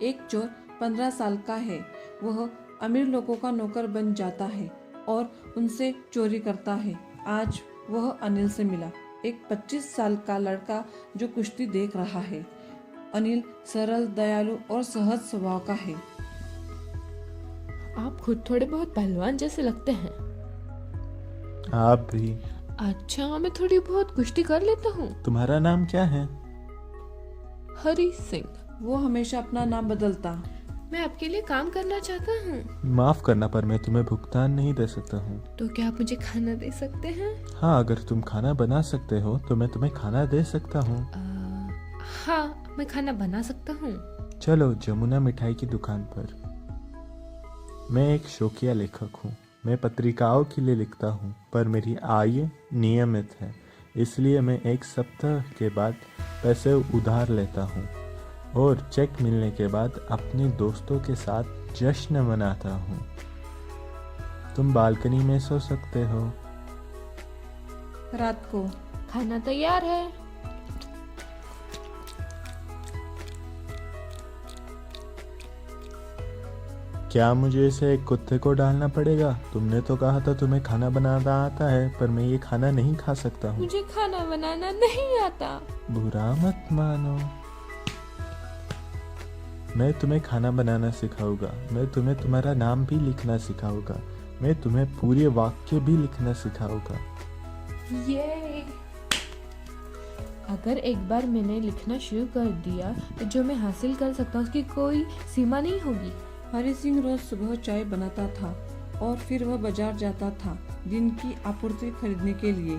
एक चोर 15 साल का है। वह अमीर लोगों का नौकर बन जाता है और उनसे चोरी करता है। आज वह अनिल से मिला, एक 25 साल का लड़का जो कुश्ती देख रहा है। अनिल सरल, दयालु और सहज स्वभाव का है। आप खुद थोड़े बहुत पहलवान जैसे लगते हैं। आप भी। अच्छा, मैं थोड़ी बहुत कुश्ती कर लेता हूँ। तुम्हारा नाम क्या है? हरी सिंह। वो हमेशा अपना नाम बदलता। मैं आपके लिए काम करना चाहता हूँ। माफ करना, पर मैं तुम्हें भुगतान नहीं दे सकता हूँ। तो क्या आप मुझे खाना दे सकते हैं? हाँ, अगर तुम खाना बना सकते हो तो मैं तुम्हें खाना दे सकता हूँ। हाँ, मैं खाना बना सकता हूँ। चलो जमुना मिठाई की दुकान पर। मैं एक शौकिया लेखक हूँ। मैं पत्रिकाओं के लिए लिखता हूँ, पर मेरी आय नियमित है, इसलिए मैं एक सप्ताह के बाद पैसे उधार लेता हूँ और चेक मिलने के बाद अपने दोस्तों के साथ जश्न मनाता हूँ। तुम बालकनी में सो सकते हो। रात को खाना तैयार है। क्या मुझे इसे एक कुत्ते को डालना पड़ेगा? तुमने तो कहा था तुम्हें खाना बनाना आता है, पर मैं ये खाना नहीं खा सकता हूँ। मुझे खाना बनाना नहीं आता। बुरा मत मानो। मैं तुम्हें खाना बनाना सिखाऊंगा। मैं तुम्हें तुम्हारा नाम भी लिखना सिखाऊंगा। मैं तुम्हें पूरे वाक्य भी लिखना सिखाऊंगा। ये अगर एक बार मैंने लिखना शुरू कर दिया तो जो मैं हासिल कर सकता हूँ उसकी कोई सीमा नहीं होगी। हरि सिंह रोज सुबह चाय बनाता था और फिर वह बाजार जाता था दिन की आपूर्ति खरीदने के लिए।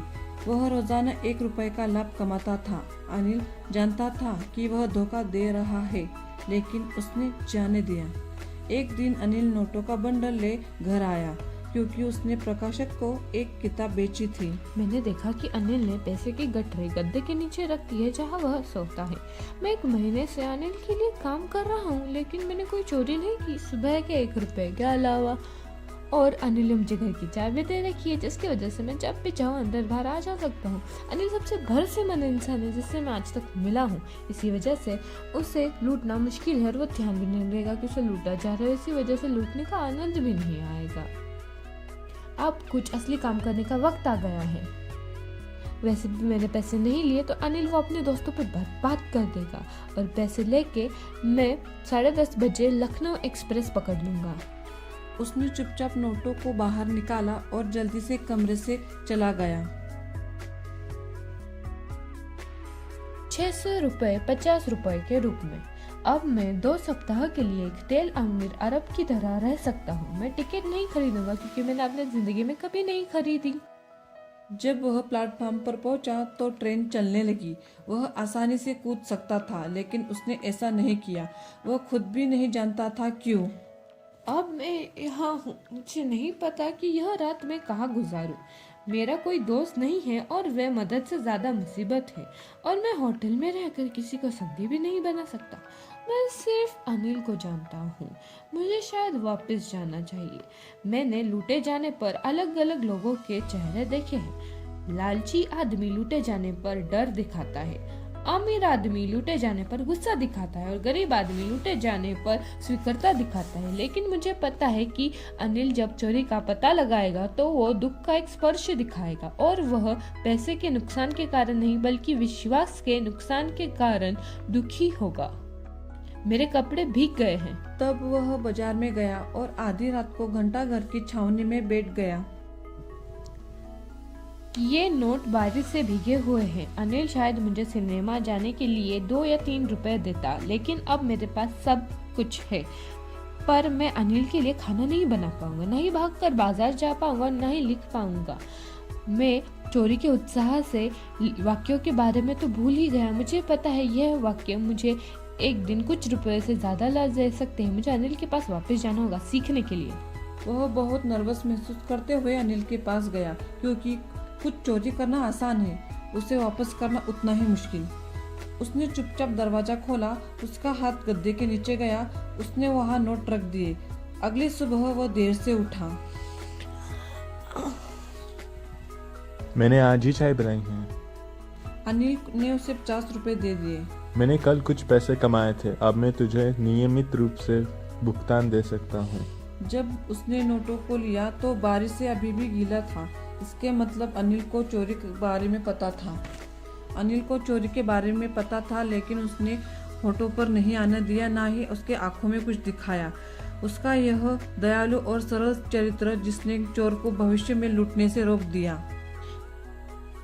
वह रोजाना 1 रुपए का लाभ कमाता था। अनिल जानता था कि वह धोखा दे रहा है, लेकिन उसने जाने दिया। एक दिन अनिल नोटों का बंडल ले घर आया क्योंकि उसने प्रकाशक को एक किताब बेची थी। मैंने देखा कि अनिल ने पैसे की गठरी गद्दे के नीचे रख दी है जहाँ वह सोता है। मैं 1 महीने से अनिल के लिए काम कर रहा हूँ, लेकिन मैंने कोई चोरी नहीं की, सुबह के 1 रुपए के अलावा। और अनिल ने मुझे घर की चाबी दे रखी है, जिसकी वजह से मैं जब भी चाहूँ अंदर बाहर आ जा सकता हूँ। अनिल सबसे भरोसेमंद इंसान है जिससे मैं आज तक मिला हूँ। इसी वजह से उसे लूटना मुश्किल है और वो ध्यान भी नहीं देगा कि उसे लूटा जा रहा है। इसी वजह से लूटने का आनंद भी नहीं आएगा। अब कुछ असली काम करने का वक्त आ गया है। वैसे भी मैंने पैसे नहीं लिए तो अनिल वो अपने दोस्तों पर बर्बाद कर देगा और पैसे लेके मैं 10:30 बजे लखनऊ एक्सप्रेस पकड़ लूंगा। उसने चुपचाप नोटों को बाहर निकाला और जल्दी से कमरे से चला गया। 600 रुपए 50 रुपए के रूप में अब मैं 2 सप्ताह के लिए एक तेल अमीर अरब की तरह रह सकता हूँ। मैं टिकट नहीं खरीदूंगा क्योंकि मैंने अपने जिंदगी में कभी नहीं खरीदी। जब वह प्लेटफॉर्म पर पहुंचा तो ट्रेन चलने लगी। वह आसानी से कूद सकता था, लेकिन उसने ऐसा नहीं किया। वह खुद भी नहीं जानता था क्यों। अब मैं यहाँ हूँ, मुझे नहीं पता कि यह रात मैं कहाँ गुजारूं। मेरा कोई दोस्त नहीं है और वह मदद से ज्यादा मुसीबत है, और मैं होटल में रहकर किसी को संगी भी नहीं बना सकता। मैं सिर्फ अनिल को जानता हूँ। मुझे शायद वापस जाना चाहिए। मैंने लूटे जाने पर अलग अलग लोगों के चेहरे देखे हैं। लालची आदमी लूटे जाने पर डर दिखाता है, अमीर आदमी लूटे जाने पर गुस्सा दिखाता है और गरीब आदमी लूटे जाने पर स्वीकृता दिखाता है। लेकिन मुझे पता है कि अनिल जब चोरी का पता लगाएगा तो वो दुख का एक स्पर्श दिखाएगा, और वह पैसे के नुकसान के कारण नहीं बल्कि विश्वास के नुकसान के कारण दुखी होगा। मेरे कपड़े भीग गए हैं। तब वह बाजार में गया और आधी रात को घंटा घर की छावनी में बैठ गया। ये नोट बारिश से भीगे हुए हैं। अनिल शायद मुझे सिनेमा जाने के लिए 2 या 3 रुपए देता, लेकिन अब मेरे पास सब कुछ है। पर मैं अनिल के लिए खाना नहीं बना पाऊंगा, नहीं भागकर बाजार जा पाऊंगा, नहीं लिख पाऊंगा। मैं चोरी के उत्साह से वाक्यों के बारे में तो भूल ही गया। मुझे पता है यह वाक्य मुझे एक दिन कुछ रुपए से ज्यादा ला दे सकते हैं। मुझे अनिल के पास वापस जाना होगा सीखने के लिए। वह बहुत नर्वस महसूस करते हुए अनिल के पास गया, क्योंकि कुछ चोरी करना आसान है, उसे वापस करना उतना ही मुश्किल। उसने चुपचाप दरवाजा खोला। उसका हाथ गद्दे के नीचे गया। उसने वहां नोट रख दिए। अगली सुबह वह देर से उठा। मैंने आज ही चाय बनाई है। अनिल ने उसे 50 रुपए दे दिए। मैंने कल कुछ पैसे कमाए थे, अब मैं तुझे नियमित रूप से भुगतान दे सकता हूँ। जब उसने नोटों को लिया तो बारिश से अभी भी गीला था। इसके मतलब अनिल को चोरी के बारे में पता था। अनिल को चोरी के बारे में पता था, लेकिन उसने होठों पर नहीं आने दिया, ना ही उसके आंखों में कुछ दिखाया। उसका यह दयालु और सरल चरित्र जिसने चोर को भविष्य में लूटने से रोक दिया।